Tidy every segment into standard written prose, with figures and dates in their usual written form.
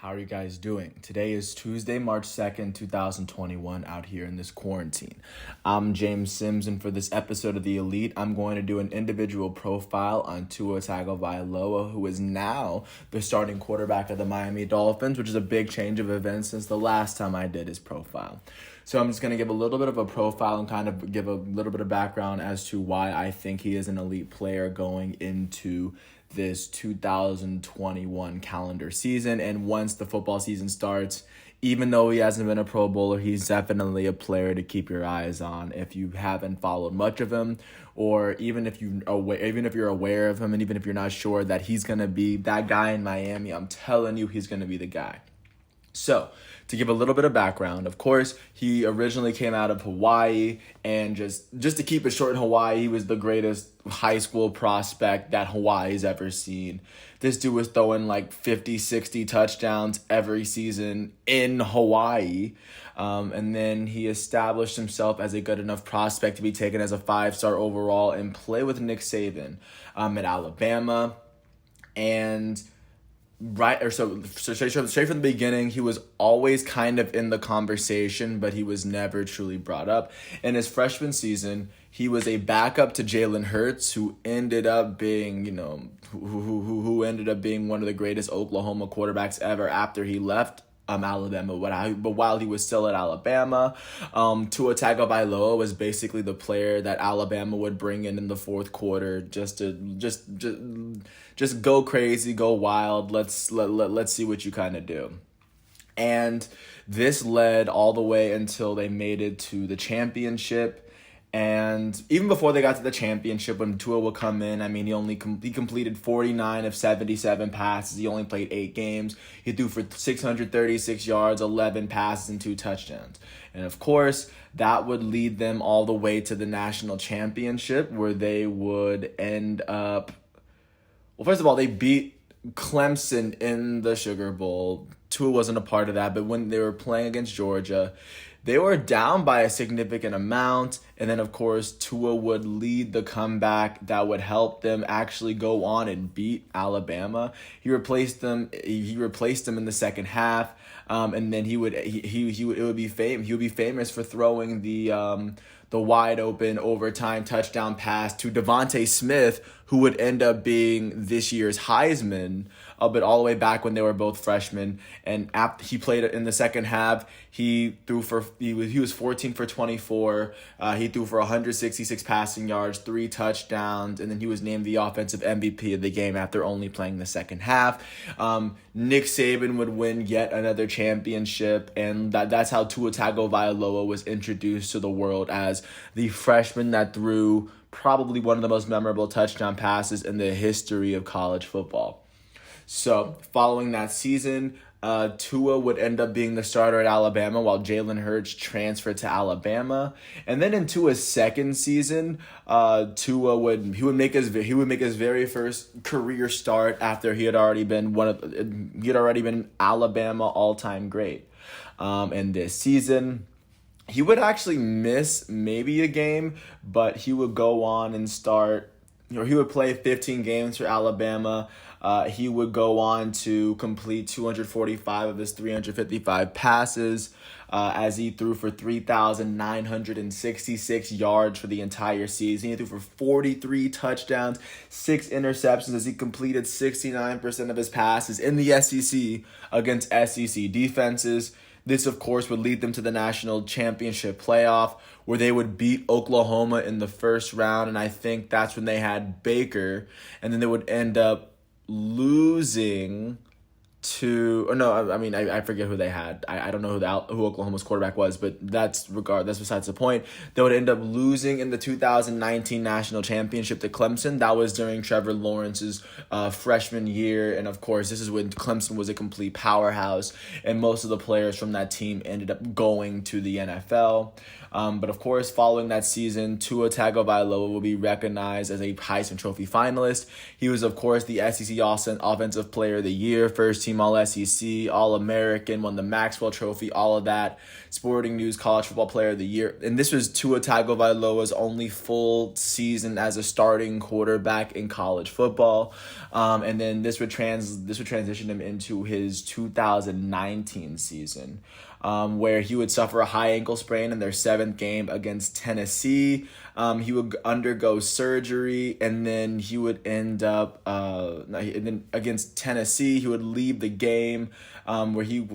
How are you guys doing? Today is Tuesday, March 2nd, 2021, out here in this quarantine. I'm James Sims, and for this episode of The Elite, I'm going to do an individual profile on Tua Tagovailoa, who is now the starting quarterback of the Miami Dolphins, which is a big change of events since the last time I did his profile. So I'm just going to give a little bit of a profile and kind of give a little bit of background as to why I think he is an elite player going into this 2021 calendar season. And once the football season starts, even though he hasn't been a Pro Bowler, he's definitely a player to keep your eyes on if you haven't followed much of him, or even if you're aware of him, and even if you're not sure that he's going to be that guy in Miami. I'm telling you, he's going to be the guy. So, to give a little bit of background, of course, he originally came out of Hawaii, and just to keep it short, in Hawaii, he was the greatest high school prospect that Hawaii's ever seen. This dude was throwing like 50, 60 touchdowns every season in Hawaii. And then he established himself as a good enough prospect to be taken as a 5-star overall and play with Nick Saban at Alabama. And straight from the beginning, he was always kind of in the conversation, but he was never truly brought up. In his freshman season, he was a backup to Jalen Hurts, who ended up being, who ended up being one of the greatest Oklahoma quarterbacks ever after he left Alabama. But while he was still at Alabama, Tua Tagovailoa was basically the player that Alabama would bring in the fourth quarter just to just go crazy, go wild. Let's see what you kind of do. And this led all the way until they made it to the championship. And even before they got to the championship, when Tua would come in, he completed 49 of 77 passes. He only played 8 games. He threw for 636 yards, 11 passes, and 2 touchdowns. And of course, that would lead them all the way to the national championship, where they would end up... Well, first of all, they beat Clemson in the Sugar Bowl. Tua wasn't a part of that, but when they were playing against Georgia, they were down by a significant amount, and then, of course, Tua would lead the comeback that would help them actually go on and beat Alabama. He replaced them in the second half, and then he would be famous for throwing the wide open overtime touchdown pass to Devontae Smith, who would end up being this year's Heisman, but all the way back when they were both freshmen. And after he played in the second half, he was 14 for 24. He threw for 166 passing yards, 3 touchdowns, and then he was named the offensive MVP of the game after only playing the second half. Nick Saban would win yet another championship, and that's how Tua Tagovailoa was introduced to the world as the freshman that threw probably one of the most memorable touchdown passes in the history of college football. So, following that season, Tua would end up being the starter at Alabama while Jalen Hurts transferred to Alabama. And then in Tua's second season, Tua would make his very first career start after he had already been Alabama all-time great. And this season, he would actually miss maybe a game, but he would go on and start. He would play 15 games for Alabama. He would go on to complete 245 of his 355 passes, as he threw for 3,966 yards for the entire season. He threw for 43 touchdowns, 6 interceptions, as he completed 69% of his passes in the SEC against SEC defenses. This, of course, would lead them to the national championship playoff, where they would beat Oklahoma in the first round, and I think that's when they had Baker, and then they would end up losing to... I forget who they had. I don't know who Oklahoma's quarterback was, but that's besides the point. They would end up losing in the 2019 national championship to Clemson. That was during Trevor Lawrence's freshman year, and of course, this is when Clemson was a complete powerhouse, and most of the players from that team ended up going to the NFL. But of course, following that season, Tua Tagovailoa will be recognized as a Heisman Trophy finalist. He was, of course, the SEC Offensive Player of the Year, first team team All SEC, All American, won the Maxwell Trophy, all of that. Sporting News College Football Player of the Year. And this was Tua Tagovailoa's only full season as a starting quarterback in college football. And then this would transition him into his 2019 season, where he would suffer a high ankle sprain in their 7th game against Tennessee. He would undergo surgery, and then he would end up and then against Tennessee, he would leave the game, where he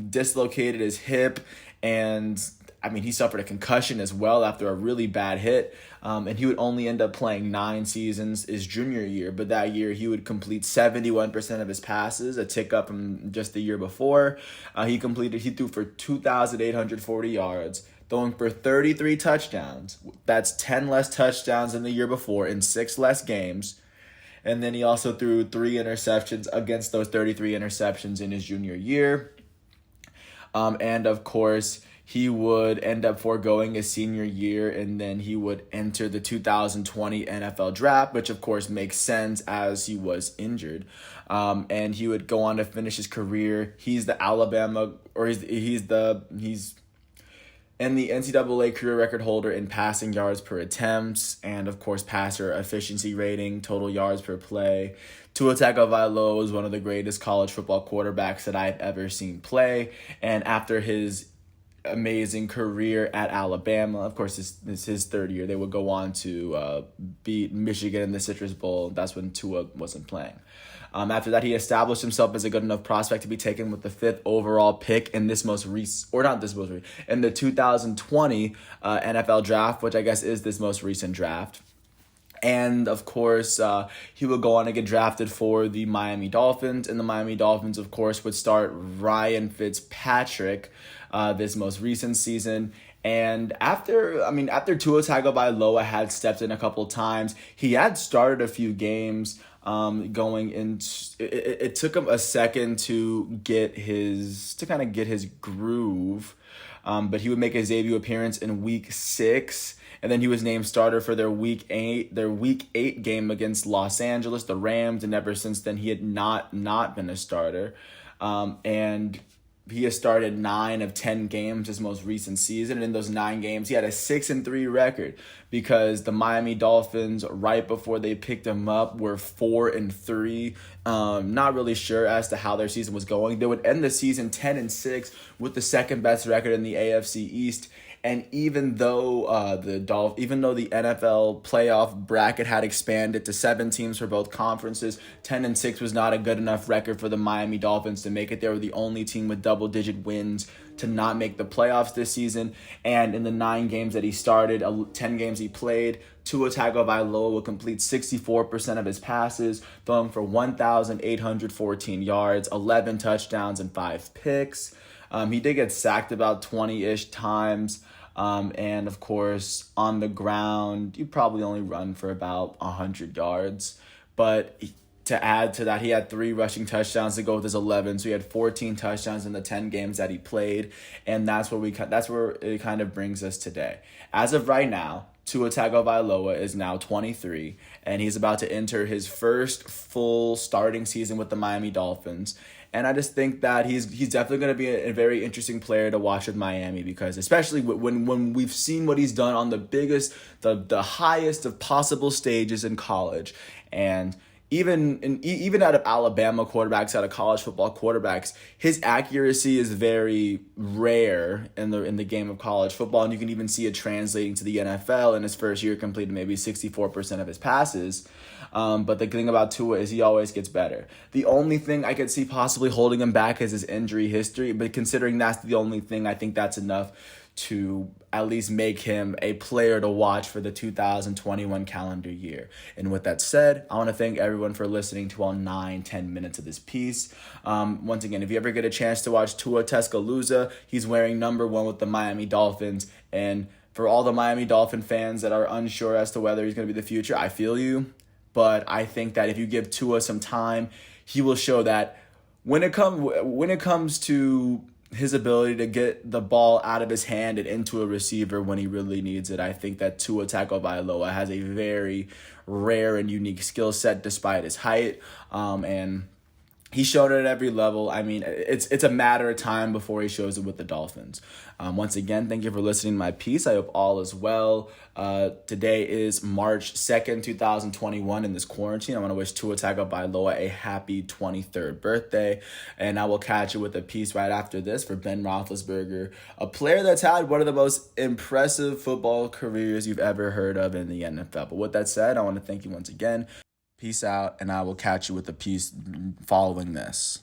dislocated his hip, and he suffered a concussion as well after a really bad hit. And he would only end up playing 9 seasons his junior year, but that year he would complete 71% of his passes, a tick up from just the year before. He threw for 2,840 yards, throwing for 33 touchdowns. That's 10 less touchdowns than the year before in 6 less games. And then he also threw 3 interceptions against those 33 interceptions in his junior year. And of course, he would end up foregoing his senior year, and then he would enter the 2020 NFL draft, which of course makes sense as he was injured. And he would go on to finish his career. He's the and the NCAA career record holder in passing yards per attempts, and of course passer efficiency rating, total yards per play. Tua Tagovailoa is one of the greatest college football quarterbacks that I've ever seen play, and after his amazing career at Alabama, of course this is his 3rd year, they would go on to beat Michigan in the Citrus Bowl. That's when Tua wasn't playing. After that, he established himself as a good enough prospect to be taken with the 5th overall pick in the 2020 NFL draft, which I guess is this most recent draft. And of course, he would go on to get drafted for the Miami Dolphins, and the Miami Dolphins, of course, would start Ryan Fitzpatrick this most recent season. And after Tua Tagovailoa had stepped in a couple times, he had started a few games. It took him a second to get his groove, but he would make his debut appearance in week 6, and then he was named starter for their week 8 game against Los Angeles, the Rams, and ever since then he had not been a starter, and he has started 9 of 10 games this most recent season, and in those 9 games, he had a 6-3 record because the Miami Dolphins, right before they picked him up, were 4-3. Not really sure as to how their season was going. They would end the season 10-6 with the 2nd best record in the AFC East. And even though the NFL playoff bracket had expanded to 7 teams for both conferences, 10-6 was not a good enough record for the Miami Dolphins to make it. They were the only team with double-digit wins to not make the playoffs this season. And in the 9 games that he started, 10 games he played, Tua Tagovailoa will complete 64% of his passes, throwing for 1,814 yards, 11 touchdowns, and 5 picks. He did get sacked about 20-ish times. And of course, on the ground, you probably only run for about 100 yards. But to add to that, he had 3 rushing touchdowns to go with his 11. So he had 14 touchdowns in the 10 games that he played. And that's where it kind of brings us today. As of right now, Tua Tagovailoa is now 23, and he's about to enter his first full starting season with the Miami Dolphins. And I just think that he's definitely going to be a very interesting player to watch with Miami, because especially when we've seen what he's done on the highest of possible stages in college, and even out of Alabama quarterbacks, out of college football quarterbacks, his accuracy is very rare in the game of college football, and you can even see it translating to the NFL. In his first year, completed maybe 64% of his passes. But the thing about Tua is he always gets better. The only thing I could see possibly holding him back is his injury history, but considering that's the only thing, I think that's enough to at least make him a player to watch for the 2021 calendar year. And with that said, I want to thank everyone for listening to all 9-10 minutes of this piece. Once again, if you ever get a chance to watch Tua Tuscaloosa, he's wearing number 1 with the Miami Dolphins. And for all the Miami Dolphin fans that are unsure as to whether he's going to be the future, I feel you. But I think that if you give Tua some time, he will show that when it comes to his ability to get the ball out of his hand and into a receiver when he really needs it, I think that Tua Tagovailoa has a very rare and unique skill set despite his height. And He showed it at every level. I mean, it's a matter of time before he shows it with the Dolphins. Once again, thank you for listening to my piece. I hope all is well. Today is March 2nd, 2021 in this quarantine. I want to wish Tua Tagovailoa a happy 23rd birthday. And I will catch you with a piece right after this for Ben Roethlisberger, a player that's had one of the most impressive football careers you've ever heard of in the NFL. But with that said, I want to thank you once again. Peace out, and I will catch you with a piece following this.